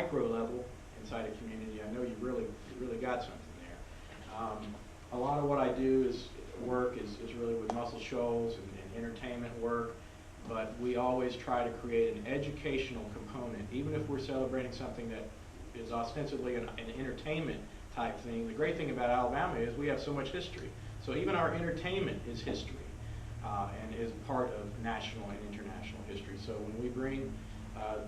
micro level inside a community, I know you really got something there. A lot of what I do is really with Muscle Shoals and entertainment work, but we always try to create an educational component, even if we're celebrating something that is ostensibly an entertainment type thing. The great thing about Alabama is we have so much history. So even our entertainment is history and is part of national and international history. So when we bring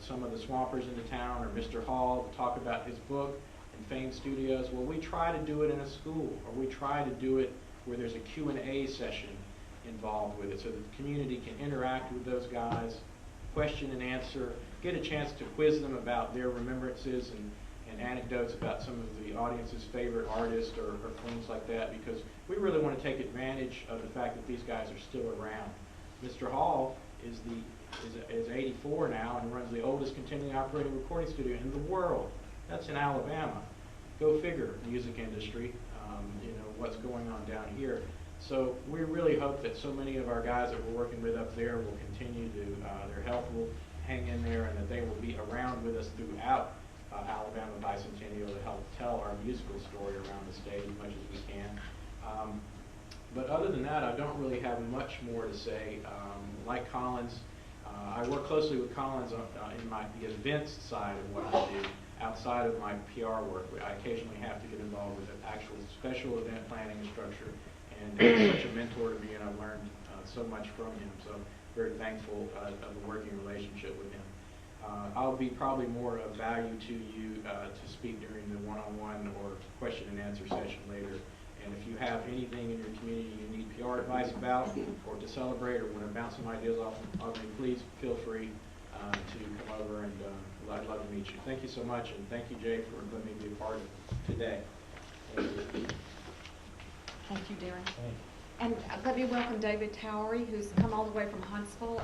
some of the Swampers into town, or Mr. Hall to talk about his book in Fame Studios, well, we try to do it in a school, or we try to do it where there's a Q&A session involved with it, so that the community can interact with those guys, question and answer, get a chance to quiz them about their remembrances and anecdotes about some of the audience's favorite artists or things like that, because we really want to take advantage of the fact that these guys are still around. Mr. Hall is 84 now and runs the oldest continuing operating recording studio in the world. That's in Alabama. Go figure, music industry, you know, what's going on down here. So we really hope that so many of our guys that we're working with up there will continue to, their health will hang in there, and that they will be around with us throughout Alabama Bicentennial to help tell our musical story around the state as much as we can. But other than that, I don't really have much more to say. Like Collins, I work closely with Collins in the events side of what I do. Outside of my PR work, I occasionally have to get involved with the actual special event planning and structure. And he's such a mentor to me, and I've learned so much from him. So I'm very thankful of a working relationship with him. I'll be probably more of value to you to speak during the one-on-one or question and answer session later. And if you have anything in your community you need PR advice about, or to celebrate, or want to bounce some ideas off of me, please feel free to come over, and I'd love to meet you. Thank you so much, and thank you, Jay, for letting me be a part of today. Thank you, Darren. And let me welcome David Towery, who's come all the way from Huntsville.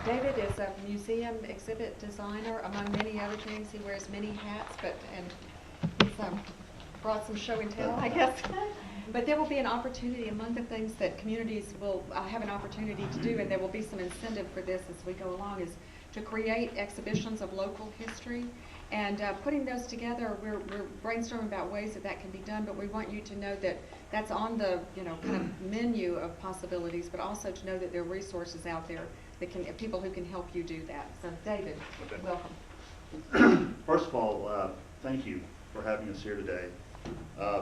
David is a museum exhibit designer, among many other things. He wears many hats, and he's brought some show and tell, I guess. But there will be an opportunity, among the things that communities will have an opportunity to do, and there will be some incentive for this as we go along, is to create exhibitions of local history. And putting those together, we're brainstorming about ways that can be done, but we want you to know that that's on the kind of menu of possibilities, but also to know that there are resources out there that people who can help you do that. So David, welcome. First of all, thank you for having us here today.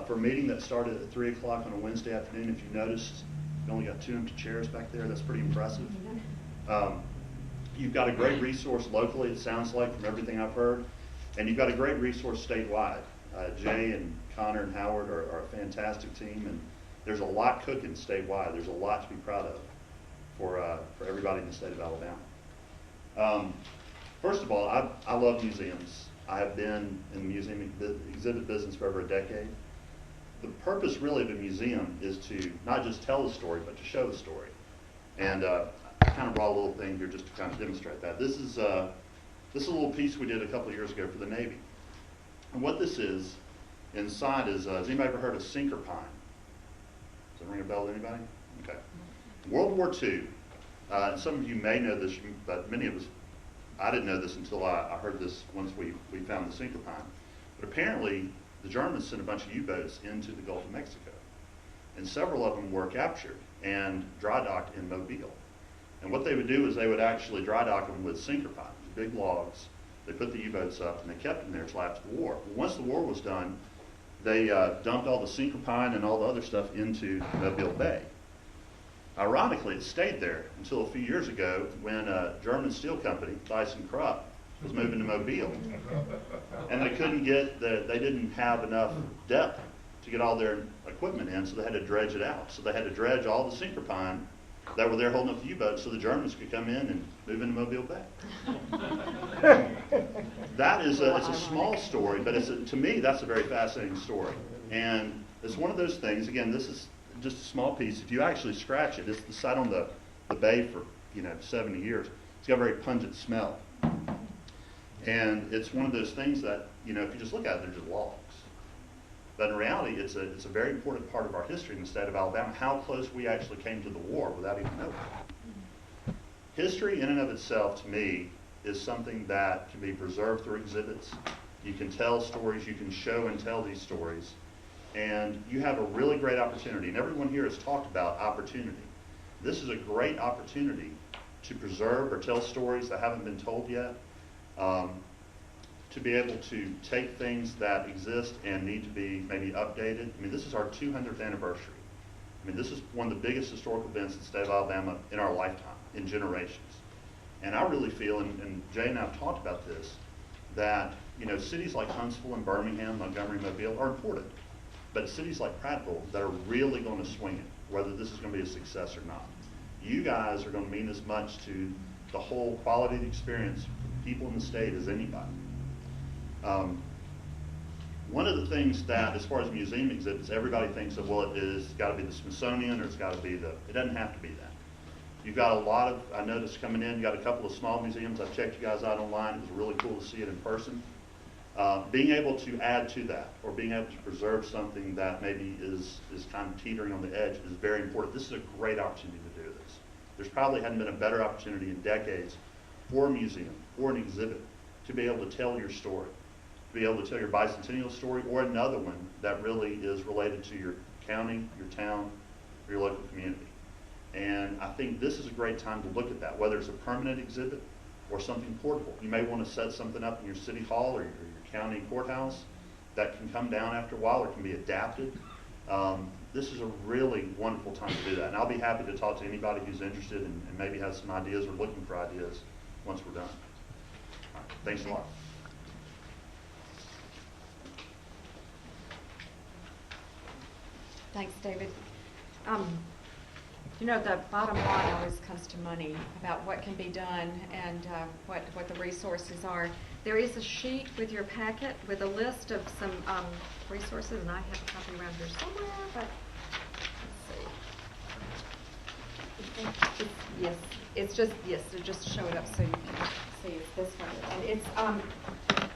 For a meeting that started at 3 o'clock on a Wednesday afternoon, if you noticed, you only got 2 empty chairs back there. That's pretty impressive. You've got a great resource locally, it sounds like, from everything I've heard. And you've got a great resource statewide. Jay and Connor and Howard are a fantastic team, and there's a lot cooking statewide. There's a lot to be proud of for everybody in the state of Alabama. First of all, I love museums. I have been in the museum exhibit business for over a decade. The purpose really of a museum is to not just tell the story, but to show the story. And I kind of brought a little thing here just to kind of demonstrate that. This is a little piece we did a couple of years ago for the Navy. And what this is, inside is, has anybody ever heard of sinker pine? Does it ring a bell to anybody? Okay. World War II, some of you may know this, but many of us, I didn't know this until I heard this once we found the sinker pine. But apparently, the Germans sent a bunch of U-boats into the Gulf of Mexico. And several of them were captured and dry docked in Mobile. And what they would do is they would actually dry dock them with sinker pine, big logs. They put the U-boats up, and they kept them there until after the war. But once the war was done, they dumped all the sinker pine and all the other stuff into Mobile Bay. Ironically, it stayed there until a few years ago when a German steel company, ThyssenKrupp, was moving to Mobile. And they couldn't they didn't have enough depth to get all their equipment in, so they had to dredge it out. So they had to dredge all the sinker pine that were there holding up the U-boats so the Germans could come in and move into Mobile Bay. That is it's a small story, but to me, that's a very fascinating story. And it's one of those things, again, this is just a small piece. If you actually scratch it, it's sat on the bay for 70 years. It's got a very pungent smell. And it's one of those things that, if you just look at it, they're just logs. But in reality, it's a very important part of our history in the state of Alabama, how close we actually came to the war without even knowing it. History in and of itself, to me, is something that can be preserved through exhibits. You can tell stories, you can show and tell these stories, and you have a really great opportunity. And everyone here has talked about opportunity. This is a great opportunity to preserve or tell stories that haven't been told yet, to be able to take things that exist and need to be maybe updated. I mean, this is our 200th anniversary. I mean, this is one of the biggest historical events in the state of Alabama in our lifetime, in generations. And I really feel, and Jay and I have talked about this, that cities like Huntsville and Birmingham, Montgomery, Mobile are important. But cities like Prattville that are really going to swing it, whether this is going to be a success or not. You guys are going to mean as much to the whole quality of the experience for people in the state as anybody. One of the things that, as far as museum exhibits, everybody thinks of, well, it's got to be the Smithsonian or it's got to be it doesn't have to be that. You've got a lot of, I noticed coming in, you got a couple of small museums. I've checked you guys out online. It was really cool to see it in person. Being able to add to that, or being able to preserve something that maybe is kind of teetering on the edge, is very important. This is a great opportunity to do this. There's probably hadn't been a better opportunity in decades for a museum, for an exhibit, to be able to tell your story, to be able to tell your bicentennial story, or another one that really is related to your county, your town, or your local community. And I think this is a great time to look at that, whether it's a permanent exhibit or something portable. You may want to set something up in your city hall or your county courthouse that can come down after a while or can be adapted. This is a really wonderful time to do that. And I'll be happy to talk to anybody who's interested and maybe has some ideas or looking for ideas once we're done. All right, thanks a lot. Thanks, David. The bottom line always comes to money, about what can be done and what the resources are. There is a sheet with your packet with a list of some resources, and I have a copy around here somewhere, but let's see. Yes, it just show it up so you can see it's this one. And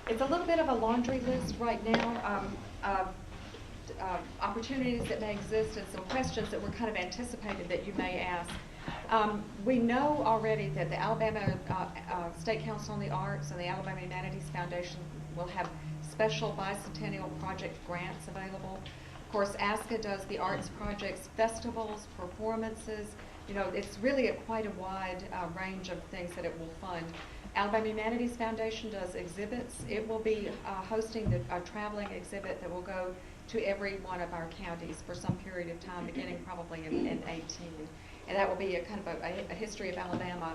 it's a little bit of a laundry list right now of opportunities that may exist and some questions that were kind of anticipated that you may ask. We know already that the Alabama State Council on the Arts and the Alabama Humanities Foundation will have special bicentennial project grants available. Of course, ASCA does the arts projects, festivals, performances. It's really quite a wide range of things that it will fund. Alabama Humanities Foundation does exhibits. It will be hosting a traveling exhibit that will go to every one of our counties for some period of time, beginning probably in 18. And that will be a kind of a history of Alabama,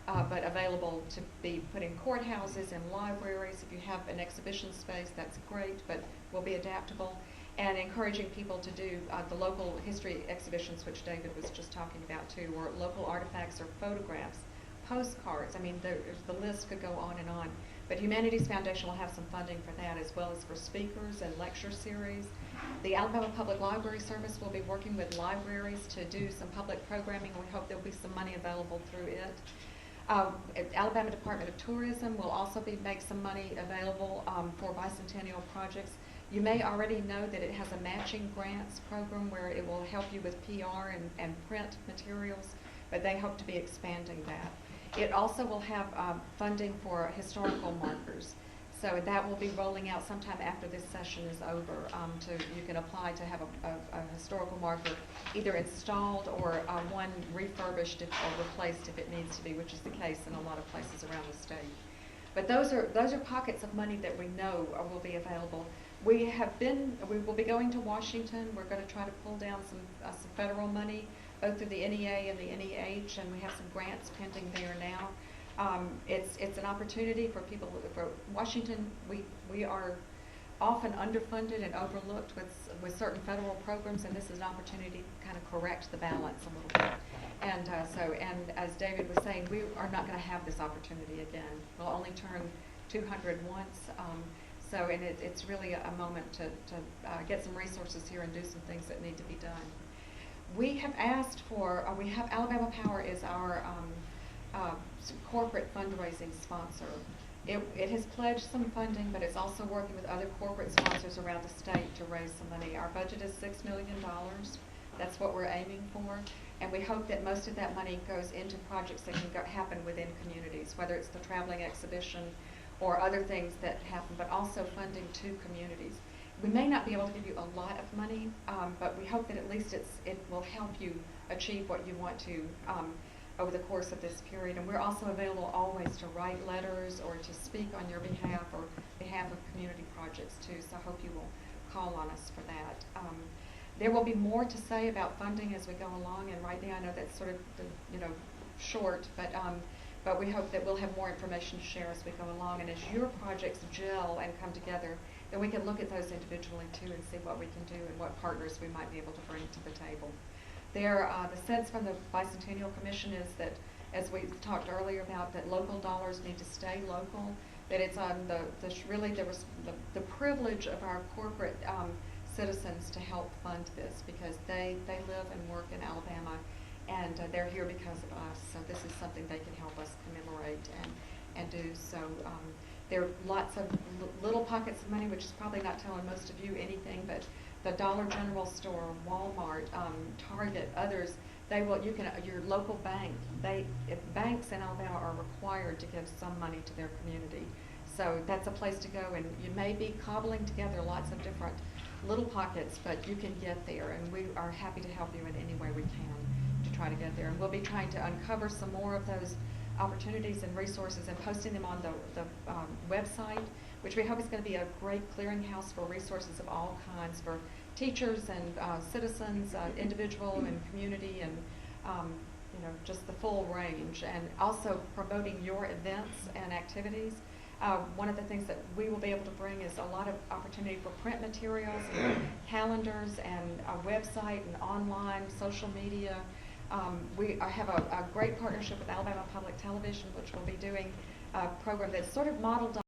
but available to be put in courthouses and libraries. If you have an exhibition space, that's great, but will be adaptable. And encouraging people to do the local history exhibitions, which David was just talking about too, or local artifacts or photographs, postcards. I mean, the list could go on and on. But Humanities Foundation will have some funding for that, as well as for speakers and lecture series. The Alabama Public Library Service will be working with libraries to do some public programming, and we hope there'll be some money available through it. Alabama Department of Tourism will also make some money available for bicentennial projects. You may already know that it has a matching grants program where it will help you with PR and print materials, but they hope to be expanding that. It also will have funding for historical markers. So that will be rolling out sometime after this session is over. You can apply to have a historical marker either installed or one refurbished or replaced if it needs to be, which is the case in a lot of places around the state. But those are pockets of money that we know will be available. We will be going to Washington. We're going to try to pull down some federal money, both through the NEA and the NEH, and we have some grants pending there now. It's an opportunity for people. For Washington, we are often underfunded and overlooked with certain federal programs, and this is an opportunity to kind of correct the balance a little bit. And and as David was saying, we are not going to have this opportunity again. We'll only turn 200 once. And it's really a moment to get some resources here and do some things that need to be done. We have asked for, we have Alabama Power is our corporate fundraising sponsor. It has pledged some funding, but it's also working with other corporate sponsors around the state to raise some money. Our budget is $6 million. That's what we're aiming for. And we hope that most of that money goes into projects that can happen within communities, whether it's the traveling exhibition or other things that happen, but also funding to communities. We may not be able to give you a lot of money, but we hope that at least it will help you achieve what you want to over the course of this period. And we're also available always to write letters or to speak on your behalf or behalf of community projects too, so I hope you will call on us for that. There will be more to say about funding as we go along, and right now I know that's sort of short, but we hope that we'll have more information to share as we go along, and as your projects gel and come together, then we can look at those individually too and see what we can do and what partners we might be able to bring to the table. The sense from the Bicentennial Commission is that, as we talked earlier about, that local dollars need to stay local, that it's on the privilege of our corporate citizens to help fund this, because they live and work in Alabama, and they're here because of us, so this is something they can help us commemorate and do. So there are lots of little pockets of money, which is probably not telling most of you anything, but the Dollar General store, Walmart, Target, others, your local bank, banks in Alabama are required to give some money to their community. So that's a place to go, and you may be cobbling together lots of different little pockets, but you can get there, and we are happy to help you in any way we can to try to get there. And we'll be trying to uncover some more of those opportunities and resources and posting them on the website, which we hope is going to be a great clearinghouse for resources of all kinds for teachers and citizens, individual and community, and just the full range, and also promoting your events and activities. One of the things that we will be able to bring is a lot of opportunity for print materials, and calendars, and a website, and online social media. We have a great partnership with Alabama Public Television, which will be doing a program that's sort of modeled on